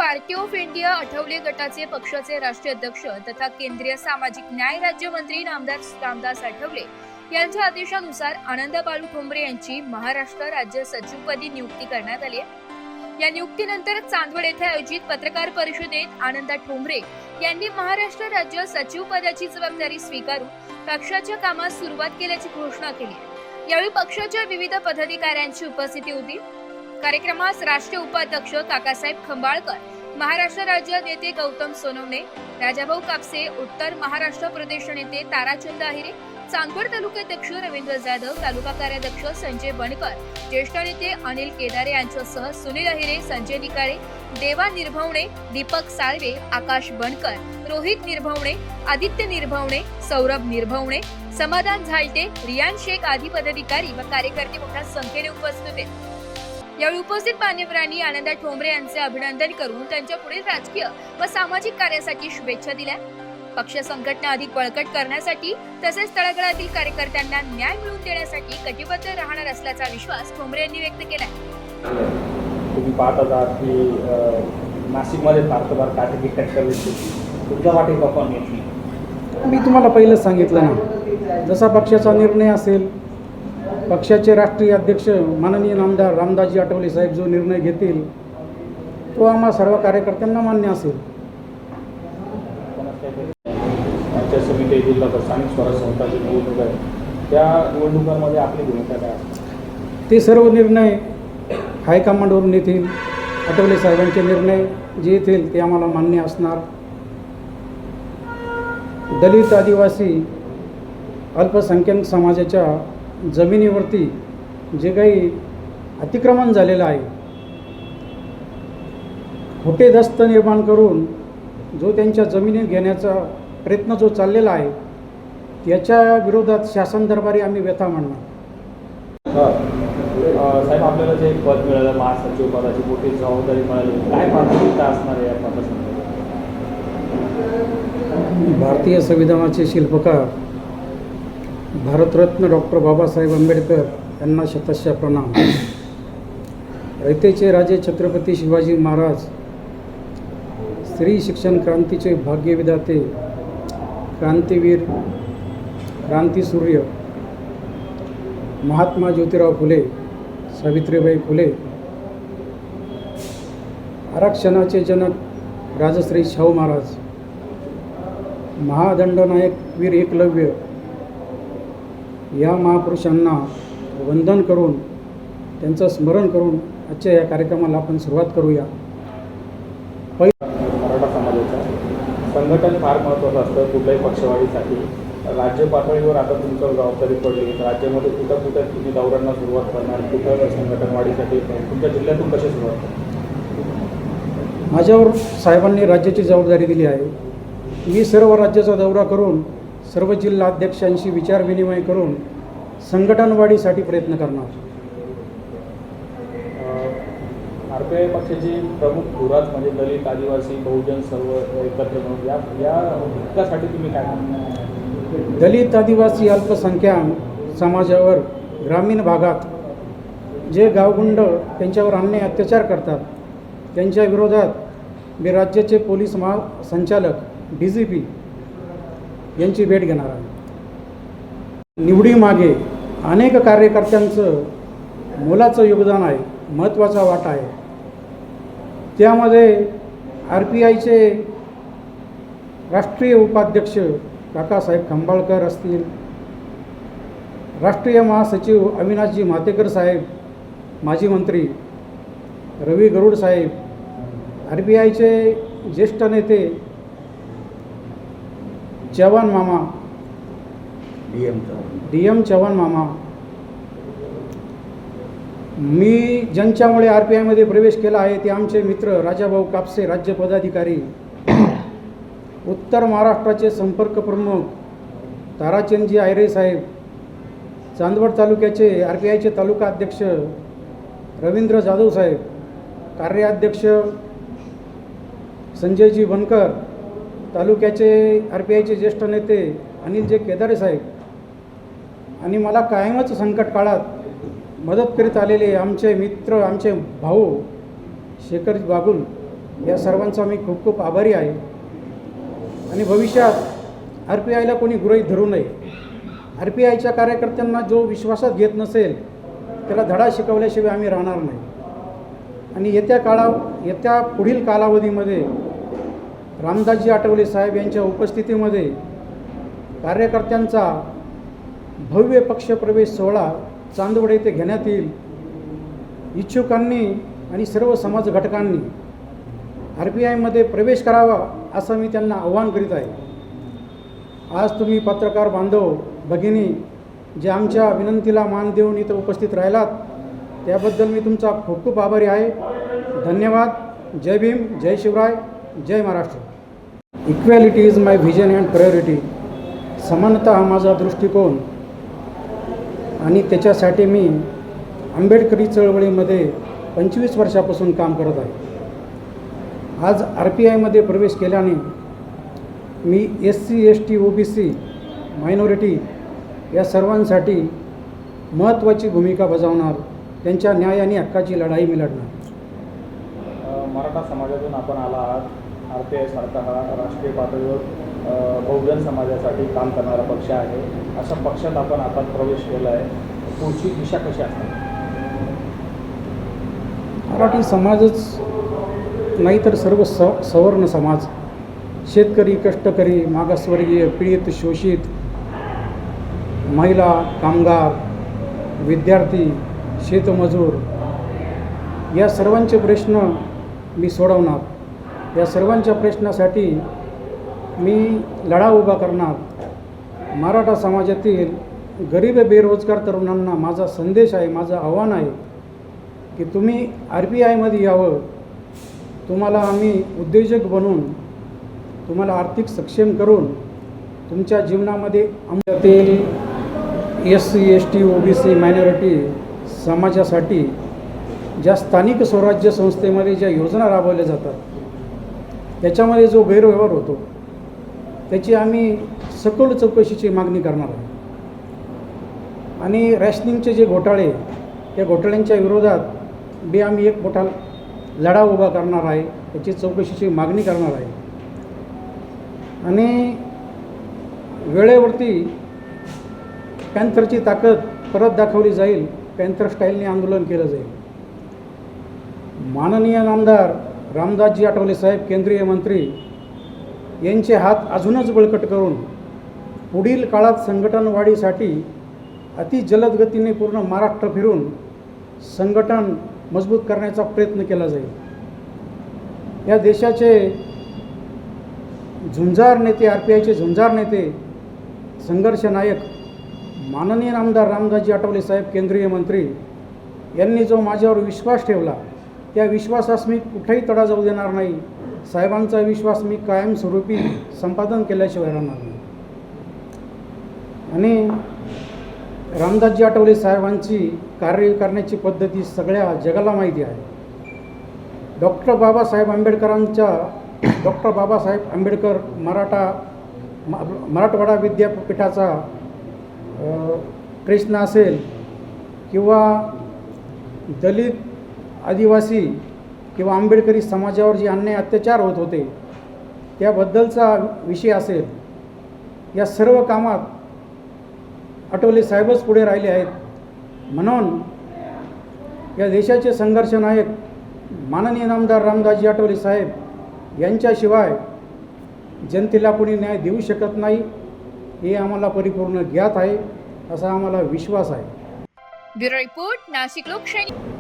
Party of India Athawale गटाचे पक्षाचे राष्ट्रीय अध्यक्ष तथा केंद्रीय सामाजिक न्याय राज्यमंत्री रामदास आठवले यांच्या आदेशानुसार आनंद बाळू ठोंबरे यांची महाराष्ट्र राज्य सचिवपदी नियुक्ती करण्यात आली आहे। या नियुक्तीनंतर चांदवड येथे आयोजित पत्रकार परिषदेत आनंदा ठोंबरे यांनी महाराष्ट्र राज्य सचिव पदाची जबाबदारी स्वीकारून पक्षाच्या कामास सुरुवात केल्याची घोषणा केली। यावेळी पक्षाच्या विविध पदाधिकाऱ्यांची उपस्थिती होती। कार्यक्रमास राष्ट्रीय उपाध्यक्ष काकासाहेब खंबाळकर, महाराष्ट्र राज्य नेते गौतम सोनवणे, राजाभाऊ कापसे, उत्तर महाराष्ट्र प्रदेश नेते ताराचंद आहिरे, चांदवड तालुकाध्यक्ष रवींद्र जाधव, तालुका कार्याध्यक्ष संजय बनकर, ज्येष्ठ नेते अनिल केदारे यांच्यासह सुनील आहिरे, संजय निकाळे, देवा निर्भवणे, दीपक साळवे, आकाश बनकर, रोहित निर्भवणे, आदित्य निर्भवणे, सौरभ निर्भवणे, समाधान झालटे, रियान शेख आदी पदाधिकारी व कार्यकर्ते मोठ्या संख्येने उपस्थित होते। यावेळी उपस्थित मान्यवरांनी आनंदा ठोंबरे यांचे अभिनंदन करून त्यांच्या पुढील राजकीय व सामाजिक कार्यासाठी शुभेच्छा दिल्या। पक्ष संघटना अधिक बळकट करण्यासाठी तसेच तळागाळातील कार्यकर्त्यांना न्याय मिळवून देण्यासाठी कटिबद्ध राहणार असल्याचा विश्वास ठोंबरे यांनी व्यक्त केला। तुम्ही पाहत आहात की नाशिकमध्ये तारकबार काटेकी टक्कर दिसते, तुमच्या वाटे कोण घेतली? मी तुम्हाला पहिलंच सांगितलं ना, जसा पक्षाचा निर्णय असेल, पक्षाचे राष्ट्रीय अध्यक्ष माननीय आमदार रामदासजी आठवले साहेब जो निर्णय घेतील तो आम्हा सर्व कार्यकर्त्यांना मान्य असेल। आमच्या समिती जिल्हा स्थानिक स्वराज्य संस्थांची निवडणूक आहे, त्या निवडणुकांमध्ये आपली भूमिका काय आहे? ते सर्व निर्णय हायकमांडवरून येतील। आठवले साहेबांचे निर्णय जे येतील ते आम्हाला मान्य असणार। दलित, आदिवासी, अल्पसंख्याक समाजाच्या जमिनीवरती जे काही अतिक्रमण झालेलं आहे, खोटे दस्त निर्माण करून जो त्यांच्या जमिनी घेण्याचा प्रयत्न जो चाललेला आहे, याच्या विरोधात शासन दरबारी आम्ही व्यथा मांडणार। साहेब, आपल्याला जे पद मिळालं, महासचिव पदाची मोठी जबाबदारी मिळाली, काय प्राथमिकता असणार आहे या पदासंदर्भात? भारतीय संविधानाचे शिल्पकार भारतरत्न डॉक्टर बाबासाहेब आंबेडकर यांना शतशः प्रणाम। रयतेचे राजे छत्रपती शिवाजी महाराज, स्त्री शिक्षण क्रांतीचे भाग्यविधाते, क्रांतीवीर, क्रांतीसूर्य महात्मा ज्योतिराव फुले, सावित्रीबाई फुले, आरक्षणाचे जनक राजश्री शाहू महाराज, महादंडनायक वीर एकलव्य या महापुरुषांना वंदन करून त्यांचं स्मरण करून आजच्या या कार्यक्रमाला आपण सुरुवात करूया। मराठा समाजाचं संघटन फार महत्त्वाचं असतं कुठल्याही पक्षवाढीसाठी। राज्य पातळीवर आता तुमच्यावर जबाबदारी पडली, राज्यामध्ये कुठं तुम्ही दौऱ्यांना सुरुवात करणार, कुठं संघटन वाढीसाठी तुमच्या जिल्ह्यातून कशी सुरुवात करणार? माझ्यावर साहेबांनी राज्याची जबाबदारी दिली आहे। मी सर्व राज्याचा दौरा करून सर्व जिल्हा अध्यक्षांशी विचारविनिमय करून संघटनवाढीसाठी प्रयत्न करणार। RPI पक्षाची प्रमुख धुराच म्हणजे दलित, आदिवासी, बहुजन सर्व एकत्र म्हणून या हितासाठी तुम्ही काय म्हणणार? दलित, आदिवासी, अल्पसंख्याक समाजावर ग्रामीण भागात जे गावगुंड त्यांच्यावर अन्याय अत्याचार करतात, त्यांच्या विरोधात मी राज्याचे पोलीस महासंचालक DGP यांची भेट घेणार आहे। निवडीमागे अनेक कार्यकर्त्यांचं मोलाचं योगदान आहे, महत्त्वाचा वाटा आहे। त्यामध्ये RPIचे राष्ट्रीय उपाध्यक्ष काकासाहेब खंबाळकर असतील, राष्ट्रीय महासचिव अविनाशजी मातेकर साहेब, माजी मंत्री रवी गरुड साहेब, RPIचे ज्येष्ठ नेते चव्हाण मामा, DM चव्हाण मामा, मी ज्यांच्यामुळे RPIमध्ये प्रवेश केला आहे ते आमचे मित्र राजाभाऊ कापसे, राज्य पदाधिकारी, उत्तर महाराष्ट्राचे संपर्क प्रमुख ताराचंदजी आहिरे साहेब, चांदवड तालुक्याचे RPIचे तालुका अध्यक्ष रवींद्र जाधव साहेब, कार्याध्यक्ष संजयजी बनकर, तालुक्याचे RPIचे ज्येष्ठ नेते अनिल जे केदारे साहेब, आणि मला कायमच संकट काळात मदत करीत आलेले आमचे मित्र, आमचे भाऊ शेखर बागुल या सर्वांचा मी खूप खूप आभारी आहे. आणि भविष्यात RPIला कोणी गृहीत धरू नये. RPIच्या कार्यकर्त्यांना जो विश्वासात घेत नसेल त्याला धडा शिकवल्याशिवाय आम्ही राहणार नाही. आणि येत्या पुढील कालावधीमध्ये रामदासजी आठवले साहेब यांच्या उपस्थितीमध्ये कार्यकर्त्यांचा भव्य पक्षप्रवेश सोहळा चांदवड येथे घेण्यात येईल. इच्छुकांनी आणि सर्व समाज घटकांनी RPIमध्ये प्रवेश करावा असं मी त्यांना आवाहन करीत आहे. आज तुम्ही पत्रकार बांधव भगिनी जे आमच्या विनंतीला मान देऊन इथं उपस्थित राहिलात त्याबद्दल मी तुमचा खूप खूप आभारी आहे. धन्यवाद. जय भीम, जय शिवराय, जय Maharashtra. Equality is my vision and priority. समानता हा माझा दृष्टिकोन आणि त्याच्यासाठी मी आंबेडकरी चळवळीमध्ये 25 वर्षापासून काम करत आहे. आज RPIमध्ये प्रवेश केल्याने मी SC ST OBC मायनॉरिटी या सर्वांसाठी महत्त्वाची भूमिका बजावणार. त्यांच्या न्याय आणि हक्काची लढाई मी लढणार. मराठा समाजातून आपण आला आहात. RPI सारखा हा राष्ट्रीय पातळीवर बहुजन समाजासाठी काम करणारा पक्ष आहे. अशा पक्षात आपण आता प्रवेश केला आहे. पुढची दिशा कशी असणार? मराठी समाजच नाही तर सर्व सवर्ण समाज, शेतकरी, कष्टकरी, मागासवर्गीय, पीडित, शोषित, महिला, कामगार, विद्यार्थी, शेतमजूर या सर्वांचे प्रश्न मी सोडवणार. या सर्वांच्या प्रश्नासाठी मी लढा उभा करणार. मराठा समाजातील गरीब बेरोजगार तरुणांना माझा संदेश आहे, माझं आव्हान आहे की तुम्ही RPIमध्ये यावं. तुम्हाला आम्ही उद्योजक बनवून तुम्हाला आर्थिक सक्षम करून तुमच्या जीवनामध्ये आमच्यातील SC ST OBC मायनॉरिटी समाजासाठी ज्या स्थानिक स्वराज्य संस्थेमध्ये ज्या योजना राबवल्या जातात त्याच्यामध्ये जो गैरव्यवहार होतो त्याची आम्ही सखोल चौकशीची मागणी करणार आहे. आणि रॅशनिंगचे जे घोटाळे त्या घोटाळ्यांच्या विरोधात बी आम्ही एक मोठा लढा उभा करणार आहे. त्याची चौकशीची मागणी करणार आहे. आणि वेळेवरती पॅन्थरची ताकद परत दाखवली जाईल. पॅन्थर स्टाईलने आंदोलन केलं जाईल. माननीय आमदार रामदासजी आठवले साहेब केंद्रीय मंत्री यांचे हात अजूनच बळकट करून पुढील काळात संघटन वाढीसाठी अति जलद गतीने पूर्ण महाराष्ट्र फिरून संघटन मजबूत करण्याचा प्रयत्न केला जाईल. या देशाचे झुंजार नेते, RPIचे झुंजार नेते, संघर्ष नायक माननीय आमदार रामदासजी आठवले साहेब केंद्रीय मंत्री यांनी जो माझ्यावर विश्वास ठेवला त्या विश्वासास मी कुठेही तडा जाऊ देणार नाही. साहेबांचा विश्वास मी कायमस्वरूपी संपादन केल्याशिवाय राहणार नाही. आणि रामदासजी आठवले साहेबांची कार्य करण्याची पद्धती सगळ्या जगाला माहिती आहे. डॉक्टर बाबासाहेब आंबेडकर मराठवाडा विद्यापीठाचा प्रश्न असेल किंवा दलित, आदिवासी किंवा आंबेडकरी समाजावर जे अन्याय अत्याचार होत होते त्याबद्दलचा विषय असेल, या सर्व कामात आठवले साहेबच पुढे राहिले आहेत. म्हणून या देशाचे संघर्ष नायक माननीय आमदार रामदासजी आठवले साहेब यांच्याशिवाय जनतेला कोणी न्याय देऊ शकत नाही हे आम्हाला परिपूर्ण ज्ञात आहे. असा आम्हाला विश्वास आहे. ब्युरो रिपोर्ट, नाशिक लोकशाही.